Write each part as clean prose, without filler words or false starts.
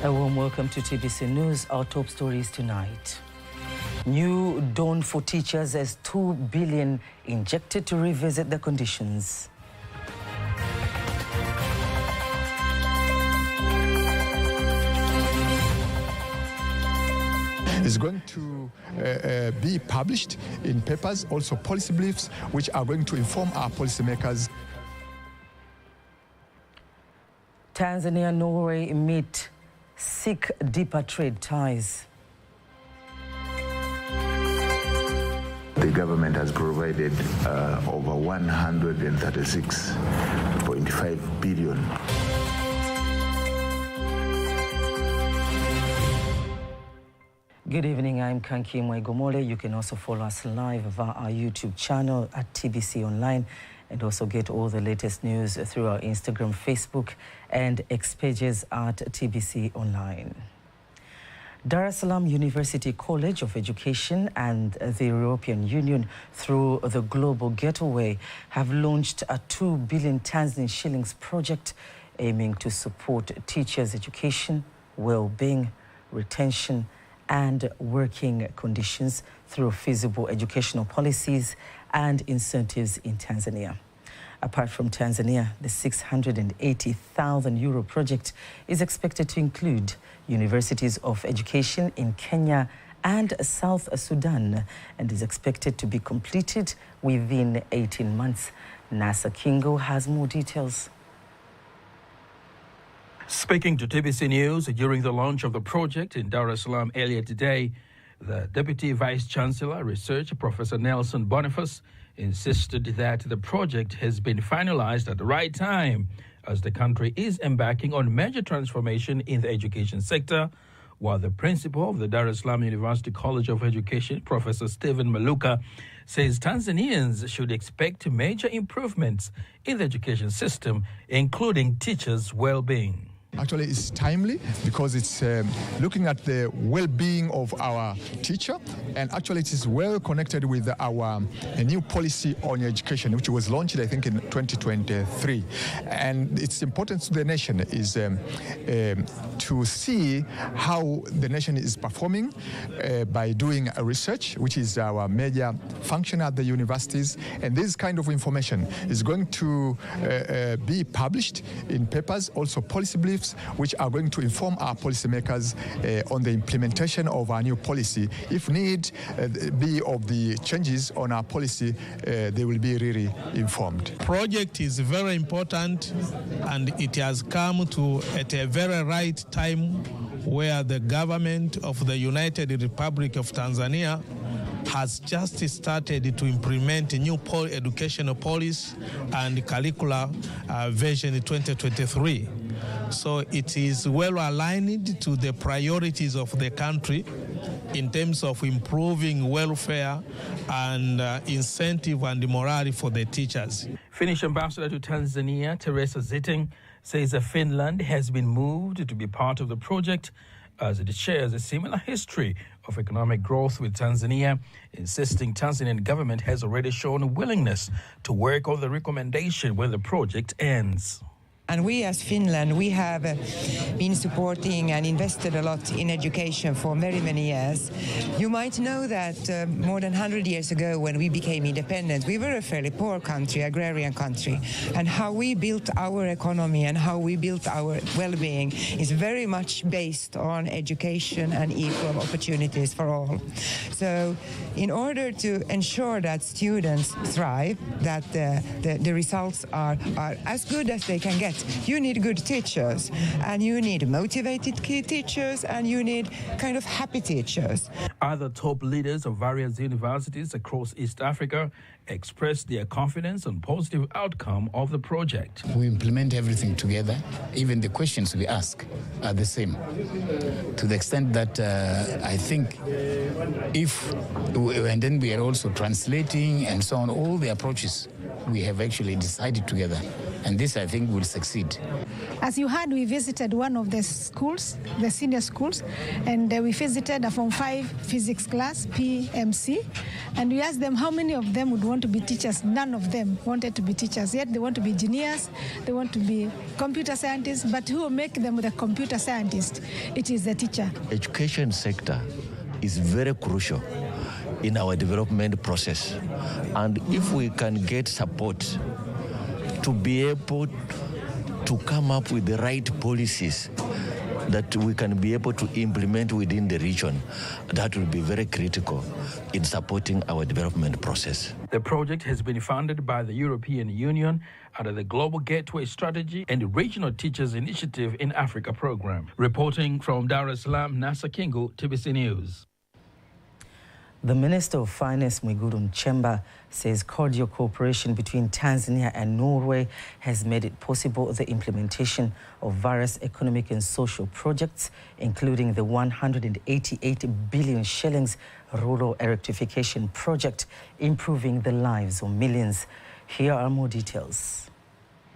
A warm welcome to TBC News. Our top stories tonight. New dawn for teachers as 2 billion injected to revisit the conditions. Is going to be published in papers, also policy briefs, which are going to inform our policymakers. Tanzania-Norway meet, seek deeper trade ties. The government has provided over 136.5 billion. Good evening, I'm Kanki Mwaigomole. You can also follow us live via our YouTube channel at TBC Online and also get all the latest news through our Instagram, Facebook and X pages at TBC Online. Dar es Salaam University College of Education and the European Union through the Global Getaway have launched a 2 billion Tanzanian shillings project aiming to support teachers' education, well-being, retention and working conditions through feasible educational policies and incentives in Tanzania. Apart from Tanzania, the 680,000 euro project is expected to include universities of education in Kenya and South Sudan and is expected to be completed within 18 months. Nasa Kingo has more details. Speaking to TBC News during the launch of the project in Dar es Salaam earlier today, the Deputy Vice Chancellor, Research, Professor Nelson Boniface, insisted that the project has been finalized at the right time as the country is embarking on major transformation in the education sector, while the principal of the Dar es Salaam University College of Education, Professor Stephen Maluka, says Tanzanians should expect major improvements in the education system, including teachers' well-being. Actually, it's timely because it's looking at the well-being of our teacher, and actually it is well connected with our new policy on education, which was launched, I think, in 2023. And its importance to the nation is to see how the nation is performing by doing a research, which is our major function at the universities. And this kind of information is going to be published in papers, also policy briefs, which are going to inform our policymakers on the implementation of our new policy. If need be of the changes on our policy, they will be really informed. Project is very important and it has come to at a very right time where the government of the United Republic of Tanzania has just started to implement a new educational policy and curricula version 2023. So it is well aligned to the priorities of the country in terms of improving welfare and incentive and morale for the teachers. Finnish Ambassador to Tanzania, Teresa Zitting, says that Finland has been moved to be part of the project as it shares a similar history of economic growth with Tanzania, insisting Tanzanian government has already shown a willingness to work on the recommendation when the project ends. And we as Finland, we have been supporting and invested a lot in education for very many years. You might know that more than 100 years ago when we became independent, we were a fairly poor country, agrarian country. And how we built our economy and how we built our well-being is very much based on education and equal opportunities for all. So in order to ensure that students thrive, that the results are as good as they can get, you need good teachers, and you need motivated key teachers, and you need kind of happy teachers. Other top leaders of various universities across East Africa expressed their confidence on positive outcome of the project. We implement everything together. Even the questions we ask are the same. To the extent that I think and then we are also translating and so on, all the approaches we have actually decided together And this, I think, will succeed. As you heard, we visited one of the schools, the senior schools, and we visited a Form 5 physics class, PMC, and we asked them how many of them would want to be teachers. None of them wanted to be teachers, yet they want to be engineers, they want to be computer scientists, but who will make them the computer scientist? It is the teacher. Education sector is very crucial in our development process, and if we can get support to be able to come up with the right policies that we can be able to implement within the region, that will be very critical in supporting our development process. The project has been funded by the European Union under the Global Gateway Strategy and the Regional Teachers Initiative in Africa program. Reporting from Dar es Salaam, Nasa Kingu, TBC News. The Minister of Finance, Mwigulu Nchemba, says cordial cooperation between Tanzania and Norway has made it possible the implementation of various economic and social projects, including the 188 billion shillings rural electrification project, improving the lives of millions. Here are more details.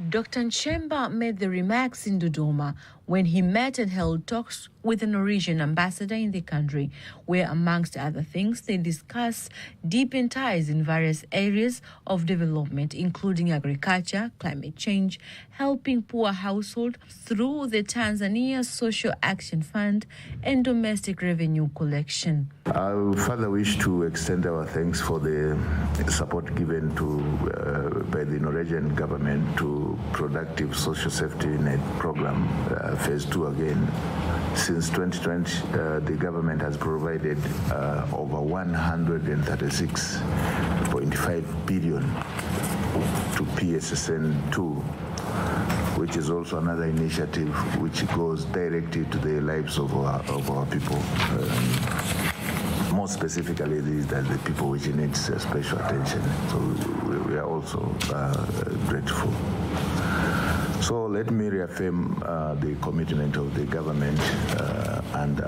Dr. Nchemba made the remarks in Dodoma when he met and held talks with the Norwegian ambassador in the country, where, amongst other things, they discuss deepened ties in various areas of development, including agriculture, climate change, helping poor households through the Tanzania Social Action Fund, and domestic revenue collection. I further wish to extend our thanks for the support given by the Norwegian government to productive social safety net program, phase 2 again. Since 2020, the government has provided over 136.5 billion to PSSN2, which is also another initiative which goes directly to the lives of our people. More specifically, these are the people which need special attention. So we are also grateful. So let me reaffirm the commitment of the government and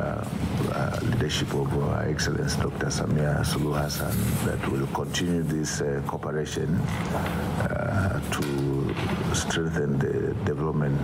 leadership of Her Excellency Dr. Samia Suluhu Hassan that will continue this cooperation to strengthen the development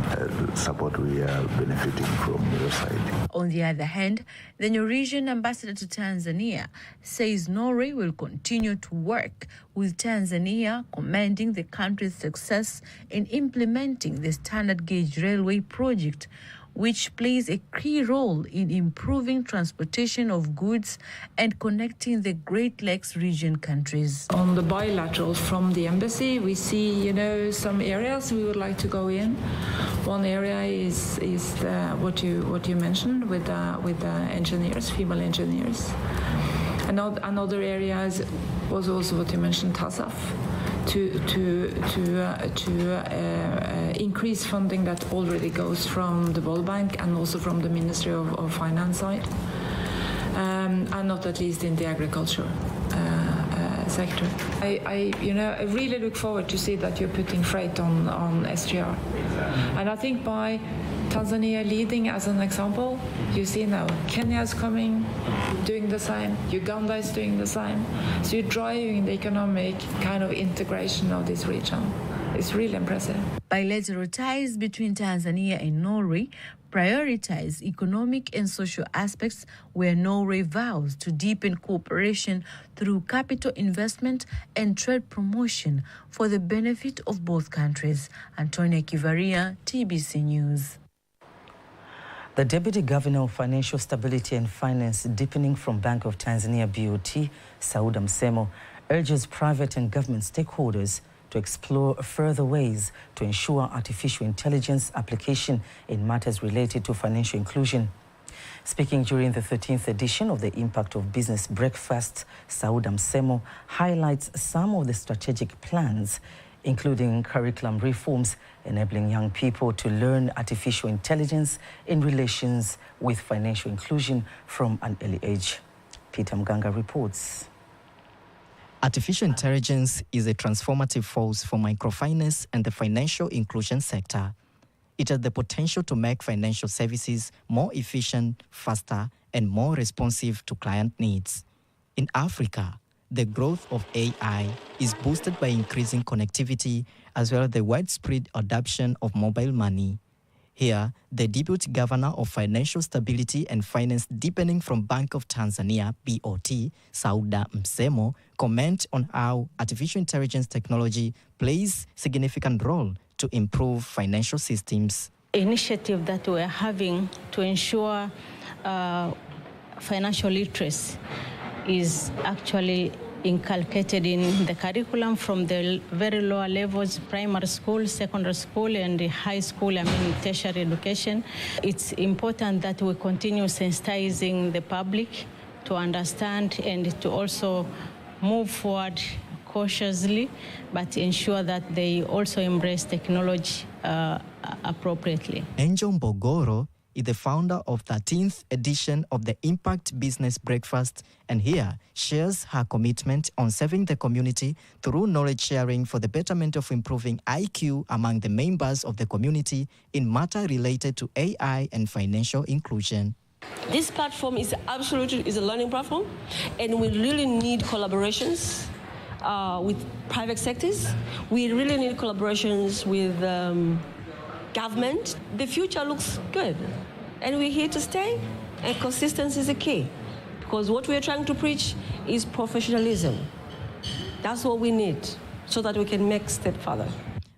support we are benefiting from your side. On the other hand, the Norwegian ambassador to Tanzania says Norway will continue to work with Tanzania, commending the country's success in implementing the standard gauge railway project, which plays a key role in improving transportation of goods and connecting the Great Lakes region countries. On the bilateral from the embassy, we see, some areas we would like to go in. One area is what you mentioned with engineers, female engineers. Another area was also what you mentioned, TASAF, to increase funding that already goes from the World Bank and also from the Ministry of Finance side, and not at least in the agriculture sector. I really look forward to see that you're putting freight on SGR, and I think by Tanzania leading as an example, you see now Kenya is coming, doing the same, Uganda is doing the same. So you're driving the economic kind of integration of this region. It's really impressive. Bilateral ties between Tanzania and Norway prioritize economic and social aspects, where Norway vows to deepen cooperation through capital investment and trade promotion for the benefit of both countries. Antonia Kivaria, TBC News. The Deputy Governor of Financial Stability and Finance Deepening from Bank of Tanzania BOT, Sauda Msemo, urges private and government stakeholders to explore further ways to ensure artificial intelligence application in matters related to financial inclusion. Speaking during the 13th edition of the Impact of Business Breakfast, Sauda Msemo highlights some of the strategic plans, including curriculum reforms enabling young people to learn artificial intelligence in relations with financial inclusion from an early age. Peter Mganga reports. Artificial intelligence is a transformative force for microfinance and the financial inclusion sector. It has the potential to make financial services more efficient, faster, and more responsive to client needs. In Africa, the growth of AI is boosted by increasing connectivity as well as the widespread adoption of mobile money. Here, the Deputy Governor of Financial Stability and Finance Deepening from Bank of Tanzania, BOT, Sauda Msemo, comment on how artificial intelligence technology plays significant role to improve financial systems. Initiative that we're having to ensure financial literacy is actually inculcated in the curriculum from the very lower levels, primary school, secondary school, and high school, tertiary education. It's important that we continue sensitizing the public to understand and to also move forward cautiously, but ensure that they also embrace technology appropriately. Angel Mbogoro is the founder of 13th edition of the Impact Business Breakfast, and here shares her commitment on serving the community through knowledge sharing for the betterment of improving IQ among the members of the community in matter related to AI and financial inclusion. This platform is absolutely a learning platform, and we really need collaborations with private sectors. We really need collaborations with government. The future looks good, and we're here to stay, and consistency is the key, because what we're trying to preach is professionalism. That's what we need so that we can make a step further.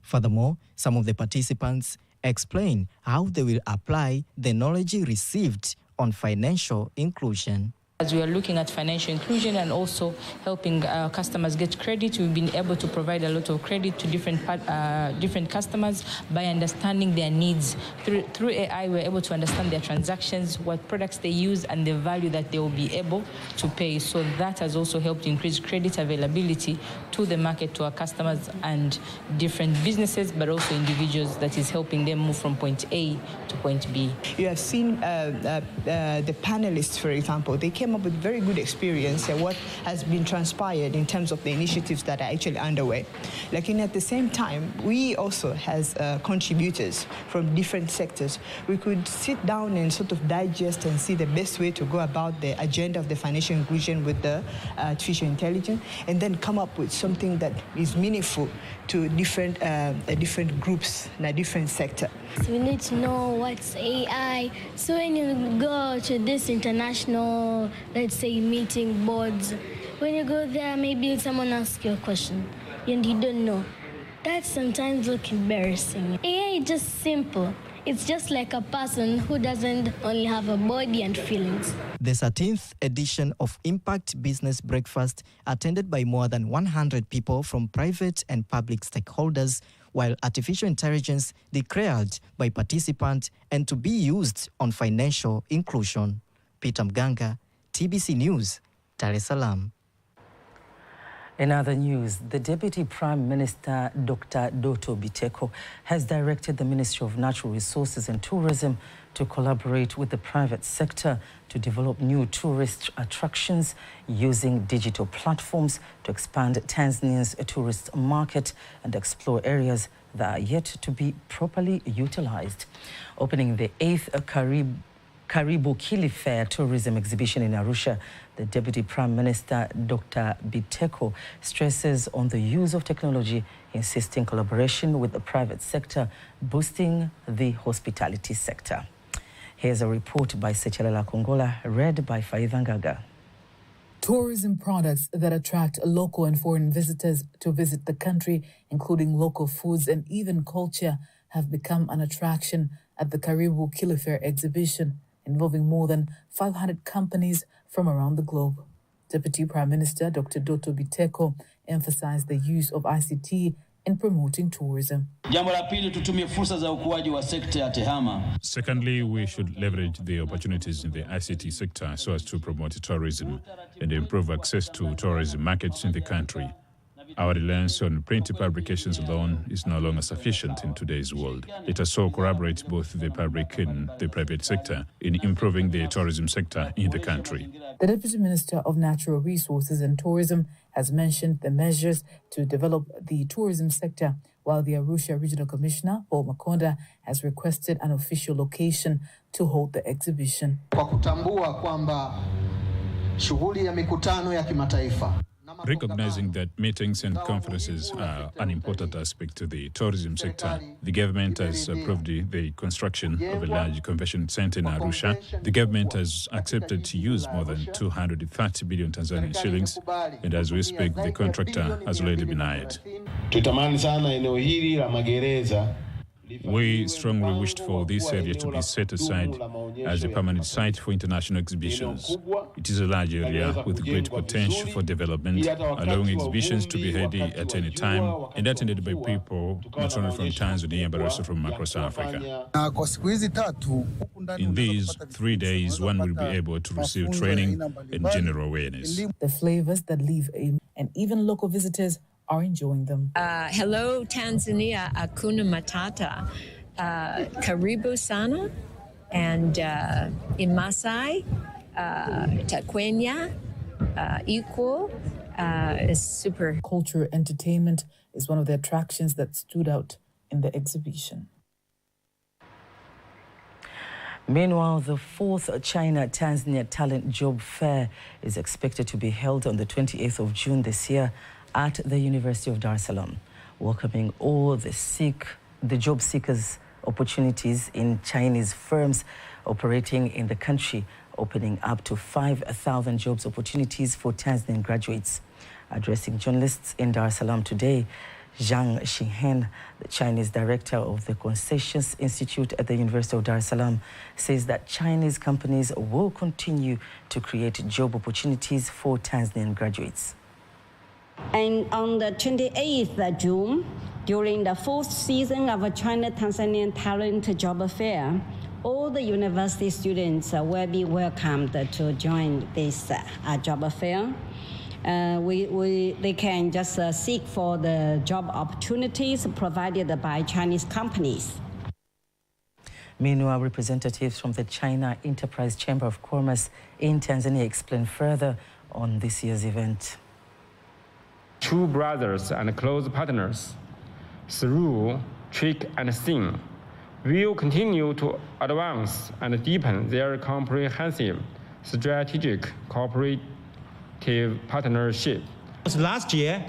Furthermore, some of the participants explain how they will apply the knowledge received on financial inclusion. As we are looking at financial inclusion and also helping our customers get credit, we've been able to provide a lot of credit to different customers by understanding their needs. Through AI, we're able to understand their transactions, what products they use, and the value that they will be able to pay. So that has also helped increase credit availability to the market, to our customers and different businesses, but also individuals, that is helping them move from point A to point B. You have seen the panelists, for example, they came up with very good experience and what has been transpired in terms of the initiatives that are actually underway. And at the same time, we also, as contributors from different sectors, we could sit down and sort of digest and see the best way to go about the agenda of the financial inclusion with the artificial intelligence, and then come up with something that is meaningful to different groups in a different sector. So we need to know what's AI. So when you go to this international, let's say, meeting boards, when you go there, maybe someone asks you a question and you don't know. That sometimes looks embarrassing. AI is just simple. It's just like a person who doesn't only have a body and feelings. The 13th edition of Impact Business Breakfast, attended by more than 100 people from private and public stakeholders, while artificial intelligence declared by participants and to be used on financial inclusion. Peter Mganga, TBC News, Dar es Salaam. In other news, the Deputy Prime Minister, Dr. Doto Biteko, has directed the Ministry of Natural Resources and Tourism to collaborate with the private sector to develop new tourist attractions using digital platforms to expand Tanzania's tourist market and explore areas that are yet to be properly utilized. Opening the 8th Karibu Kili Fair tourism exhibition in Arusha, the Deputy Prime Minister, Dr. Biteko, stresses on the use of technology, insisting collaboration with the private sector, boosting the hospitality sector. Here's a report by Sechelela Kongola, read by Faidha Ngaga. Tourism products that attract local and foreign visitors to visit the country, including local foods and even culture, have become an attraction at the Karibu Kili Fair exhibition, involving more than 500 companies from around the globe. Deputy Prime Minister Dr. Doto Biteko emphasized the use of ICT in promoting tourism. Secondly, we should leverage the opportunities in the ICT sector so as to promote tourism and improve access to tourism markets in the country. Our reliance on print publications alone is no longer sufficient in today's world. Let us so collaborate both the public and the private sector in improving the tourism sector in the country. The Deputy Minister of Natural Resources and Tourism has mentioned the measures to develop the tourism sector, while the Arusha Regional Commissioner, Paul Makonda, has requested an official location to hold the exhibition. Kwa kutambua kwamba shughuli ya mikutano ya kimataifa Recognizing that meetings and conferences are an important aspect to the tourism sector, the government has approved the construction of a large convention center in Arusha. The government has accepted to use more than 230 billion Tanzanian shillings, and as we speak, the contractor has already been hired. We strongly wished for this area to be set aside as a permanent site for international exhibitions. It is a large area with great potential for development, allowing exhibitions to be held at any time and attended by people not only from Tanzania but also from across Africa. In these 3 days, one will be able to receive training and general awareness. The flavors that leave and even local visitors are enjoying them. Hello, Tanzania, Akuna Matata, Karibu Sana, and in Masai, Takwenya, equal, is super. Culture entertainment is one of the attractions that stood out in the exhibition. Meanwhile, the 4th China-Tanzania Talent Job Fair is expected to be held on the 28th of June this year at the University of Dar es Salaam, welcoming all the job seekers opportunities in Chinese firms operating in the country, opening up to 5,000 jobs opportunities for Tanzanian graduates. Addressing journalists in Dar es Salaam today, Zhang Xinghen, the Chinese director of the Confucius Institute at the University of Dar es Salaam, says that Chinese companies will continue to create job opportunities for Tanzanian graduates. And on the 28th of June, during the 4th season of a China-Tanzanian Talent Job Fair, all the university students will be welcomed to join this job fair. They can just seek for the job opportunities provided by Chinese companies. Meanwhile, representatives from the China Enterprise Chamber of Commerce in Tanzania explain further on this year's event. Two brothers and close partners, through thick and thin, will continue to advance and deepen their comprehensive strategic cooperative partnership. Last year,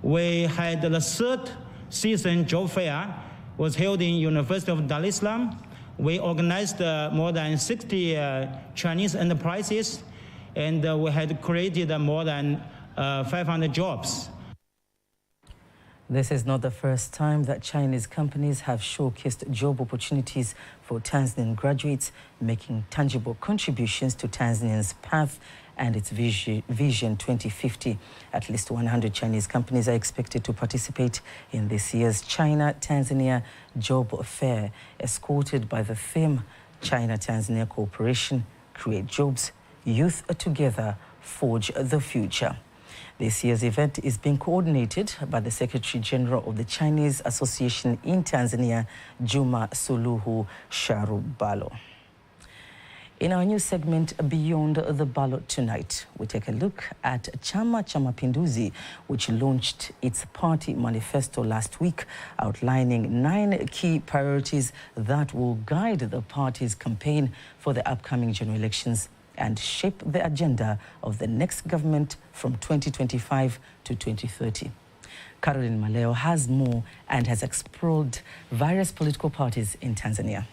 we had the 3rd season job fair was held in University of Dar es Salaam. We organized more than 60 Chinese enterprises, and we had created more than 500 jobs. This is not the first time that Chinese companies have showcased job opportunities for Tanzanian graduates, making tangible contributions to Tanzania's path and its Vision 2050. At least 100 Chinese companies are expected to participate in this year's China-Tanzania Job Fair, escorted by the theme China-Tanzania Cooperation, Create Jobs, Youth Together, Forge the Future. This year's event is being coordinated by the Secretary General of the Chinese Association in Tanzania, Juma Suluhu Sharubalo. In our new segment, Beyond the Ballot tonight, we take a look at Chama cha Mapinduzi, which launched its party manifesto last week, outlining 9 key priorities that will guide the party's campaign for the upcoming general elections and shape the agenda of the next government from 2025 to 2030. Caroline Maleo has more and has explored various political parties in Tanzania.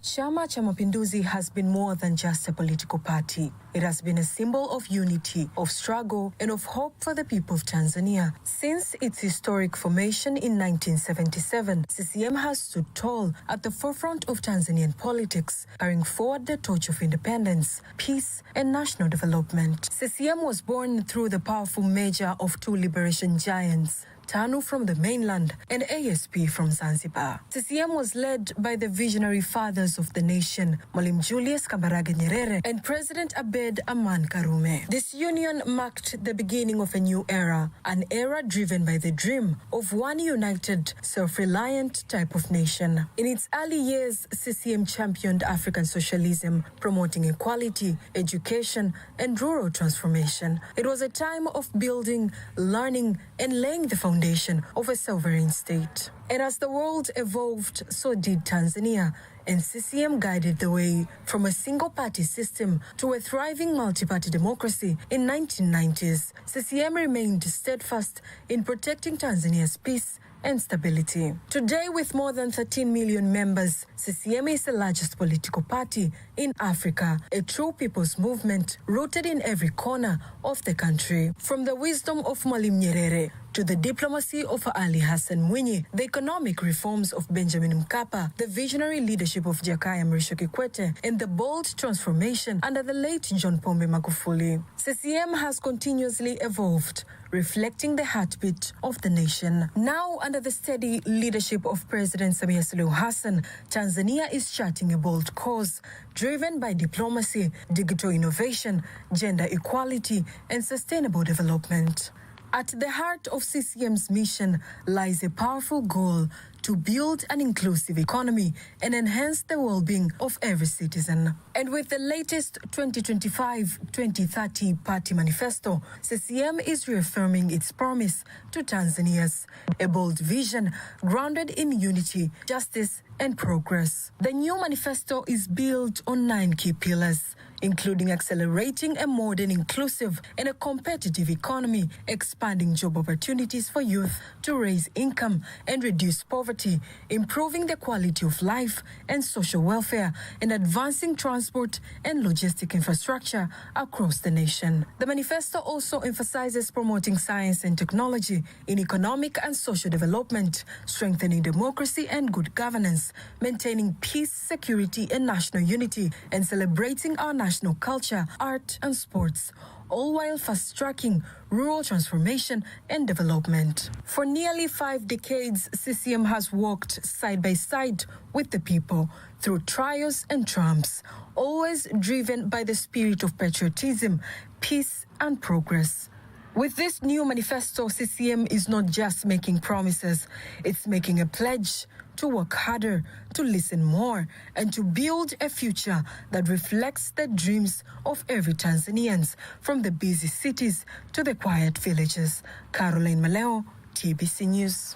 Chama cha Mapinduzi has been more than just a political party. It has been a symbol of unity, of struggle, and of hope for the people of Tanzania. Since its historic formation in 1977, CCM has stood tall at the forefront of Tanzanian politics, carrying forward the torch of independence, peace, and national development. CCM was born through the powerful merger of 2 liberation giants, TANU from the mainland and ASP from Zanzibar. CCM was led by the visionary fathers of the nation, Mwalimu Julius Kambarage Nyerere and President Abed Aman Karume. This union marked the beginning of a new era, an era driven by the dream of one united, self-reliant type of nation. In its early years, CCM championed African socialism, promoting equality, education, and rural transformation. It was a time of building, learning, and laying the foundation foundation of a sovereign state. And as the world evolved, so did Tanzania, and CCM guided the way from a single-party system to a thriving multi-party democracy in 1990s. CCM remained steadfast in protecting Tanzania's peace and stability. Today, with more than 13 million members, CCM is the largest political party in Africa, a true people's movement rooted in every corner of the country. From the wisdom of Mwalimu Nyerere to the diplomacy of Ali Hassan Mwinyi, the economic reforms of Benjamin Mkapa, the visionary leadership of Jakaya Mrisho Kikwete, and the bold transformation under the late John Pombe Magufuli, CCM has continuously evolved, reflecting the heartbeat of the nation. Now, under the steady leadership of President Samia Suluhu Hassan, Tanzania is charting a bold course driven by diplomacy, digital innovation, gender equality, and sustainable development. At the heart of CCM's mission lies a powerful goal to build an inclusive economy and enhance the well-being of every citizen. And with the latest 2025-2030 Party Manifesto, CCM is reaffirming its promise to Tanzanians, a bold vision grounded in unity, justice, and progress. The new manifesto is built on 9 key pillars, including accelerating a modern, inclusive, and a competitive economy, expanding job opportunities for youth to raise income and reduce poverty, improving the quality of life and social welfare, and advancing transport and logistic infrastructure across the nation. The manifesto also emphasizes promoting science and technology in economic and social development, strengthening democracy and good governance, maintaining peace, security, and national unity, and celebrating our national culture, art, and sports, all while fast-tracking rural transformation and development. For nearly 5 decades, CCM has worked side by side with the people through trials and triumphs, always driven by the spirit of patriotism, peace, and progress. With this new manifesto, CCM is not just making promises, it's making a pledge to work harder, to listen more, and to build a future that reflects the dreams of every Tanzanian, from the busy cities to the quiet villages. Caroline Maleo, TBC News.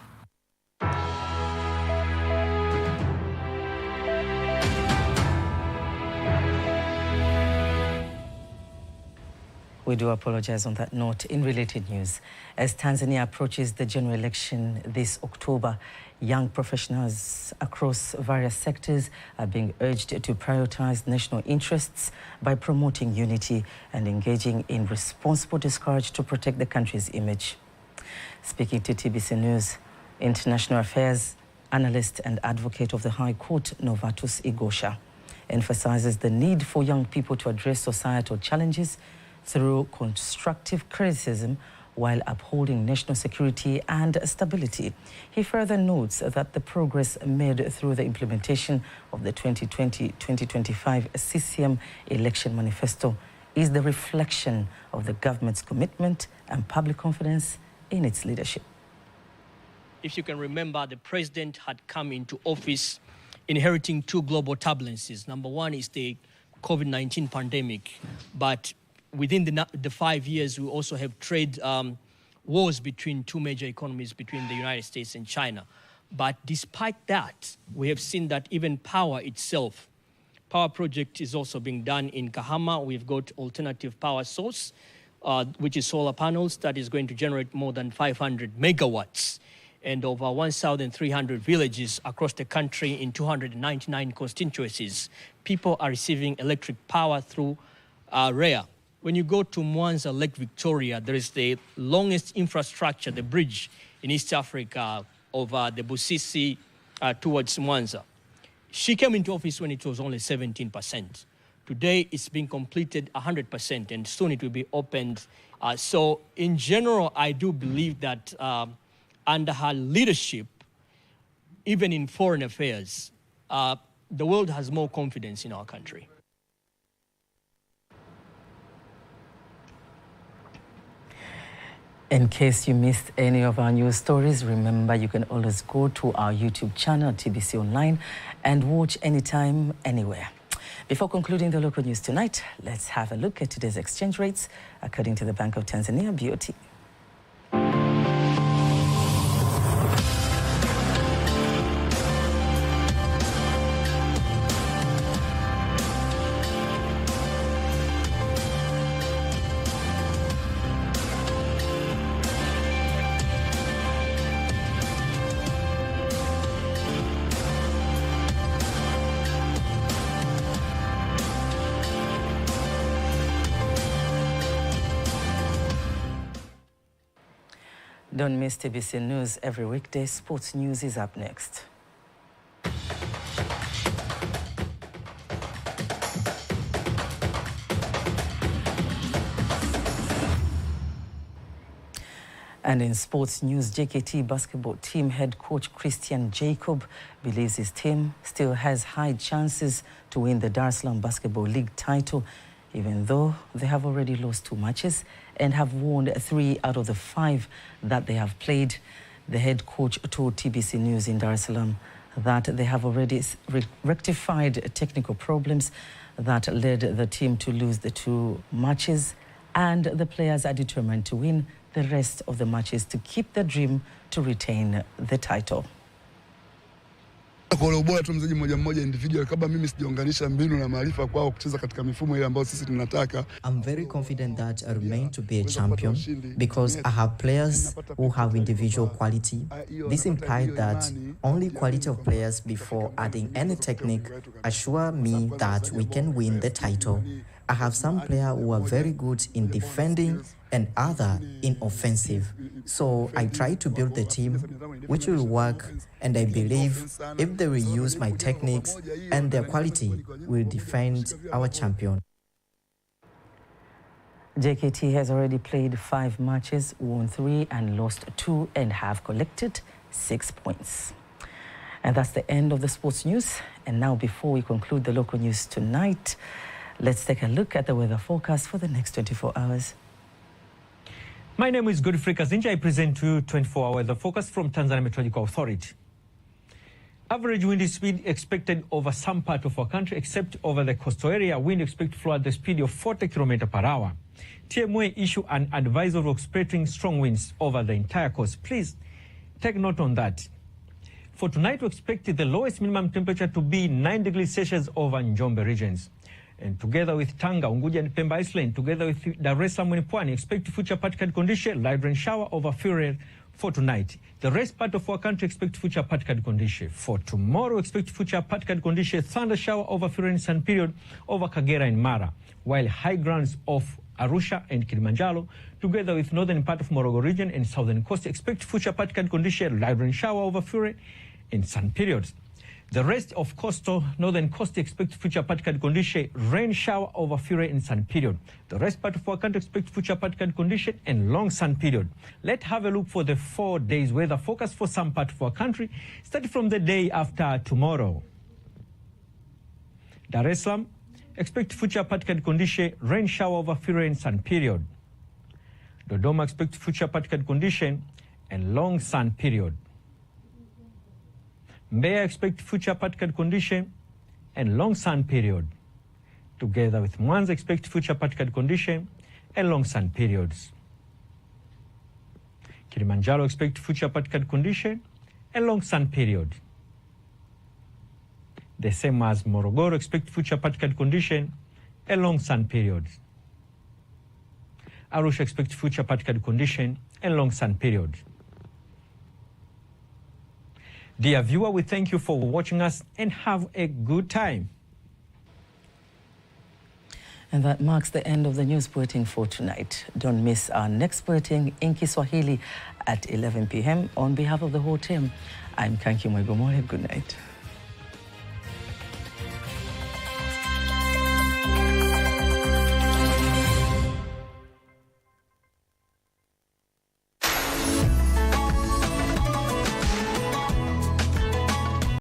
We do apologize on that note. In related news, as Tanzania approaches the general election this October, young professionals across various sectors are being urged to prioritize national interests by promoting unity and engaging in responsible discourse to protect the country's image. Speaking to TBC News International Affairs, analyst and advocate of the High Court, Novatus Igosha, emphasizes the need for young people to address societal challenges through constructive criticism while upholding national security and stability. He further notes that the progress made through the implementation of the 2020-2025 CCM election manifesto is the reflection of the government's commitment and public confidence in its leadership. If you can remember, the president had come into office inheriting 2 global turbulences. Number one is the COVID-19 pandemic, but within the 5 years, we also have trade wars between 2 major economies, between the United States and China. But despite that, we have seen that even power itself, power project is also being done in Kahama. We've got alternative power source, which is solar panels, that is going to generate more than 500 megawatts. And over 1,300 villages across the country in 299 constituencies, people are receiving electric power through REA. When you go to Mwanza, Lake Victoria, there is the longest infrastructure, the bridge in East Africa over the Busisi towards Mwanza. She came into office when it was only 17%. Today, it's being completed 100%, and soon it will be opened. So in general, I do believe that under her leadership, even in foreign affairs, the world has more confidence in our country. In case you missed any of our news stories, remember you can always go to our YouTube channel, TBC Online, and watch anytime, anywhere. Before concluding the local news tonight, let's have a look at today's exchange rates according to the Bank of Tanzania, BOT. Don't miss TBC News every weekday. Sports news is up next. And in sports news, JKT basketball team head coach Christian Jacob believes his team still has high chances to win the Dar es Salaam Basketball League title, even though they have already lost 2 matches and have won 3 out of the 5 that they have played. The head coach told TBC News in Dar es Salaam that they have already rectified technical problems that led the team to lose the 2 matches, and the players are determined to win the rest of the matches to keep the dream to retain the title. Kwa ubora tu mchezaji mmoja mmoja individual kabla mimi sijaunganisha mbinu na maarifa kwao kucheza katika mifumo ile ambayo sisi tunataka. I'm very confident that I remain to be a champion because I have players who have individual quality. This implies that only quality of players before adding any technique assure me that we can win the title. I have some players who are very good in defending and other in offensive. So I try to build the team which will work, and I believe if they will use my techniques and their quality, will defend our champion. JKT has already played 5 matches, won 3 and lost 2, and have collected 6 points. And that's the end of the sports news. And now, before we conclude the local news tonight, let's take a look at the weather forecast for the next 24 hours. My name is Godfrey Kazinja. I present to you 24-hour weather forecast from Tanzania Meteorological Authority. Average wind speed expected over some part of our country, except over the coastal area. Wind expected to flow at the speed of 40 km per hour. TMA issue an advisory of expecting strong winds over the entire coast. Please take note on that. For tonight, we expect the lowest minimum temperature to be 9 degrees Celsius over Njombe regions. And together with Tanga, Unguja and Pemba Island, together with Dar es Salaam and Pwani, expect future particle condition, light rain shower over Furere for tonight. The rest part of our country expect future particle condition. For tomorrow, expect future particle condition, thunder shower over Furere and sun period over Kagera and Mara, while high grounds of Arusha and Kilimanjaro, together with northern part of Morogoro region and southern coast, expect future particle condition, light rain shower over Furere and sun periods. The rest of coastal, northern coast expect future particle condition, rain shower over Furere and sun period. The rest part of our country expect future particle condition and long sun period. Let's have a look for the 4 days weather forecast for some part of our country, starting from the day after tomorrow. Dar es Salaam, expect future particle condition, rain shower over Furere and sun period. Dodoma, expect future particle condition and long sun period. Mbeya, expect future particle condition and long sun period. Together with Mwanza, expect future particle condition and long sun periods. Kilimanjaro, expect future particle condition and long sun period. The same as Morogoro, expect future particle condition and long sun periods. Arusha, expect future particle condition and long sun period. Dear viewer, we thank you for watching us and have a good time. And that marks the end of the news bulletin for tonight. Don't miss our next bulletin in Kiswahili at 11 p.m. On behalf of the whole team, I'm Kanki Mwegomole. Good night.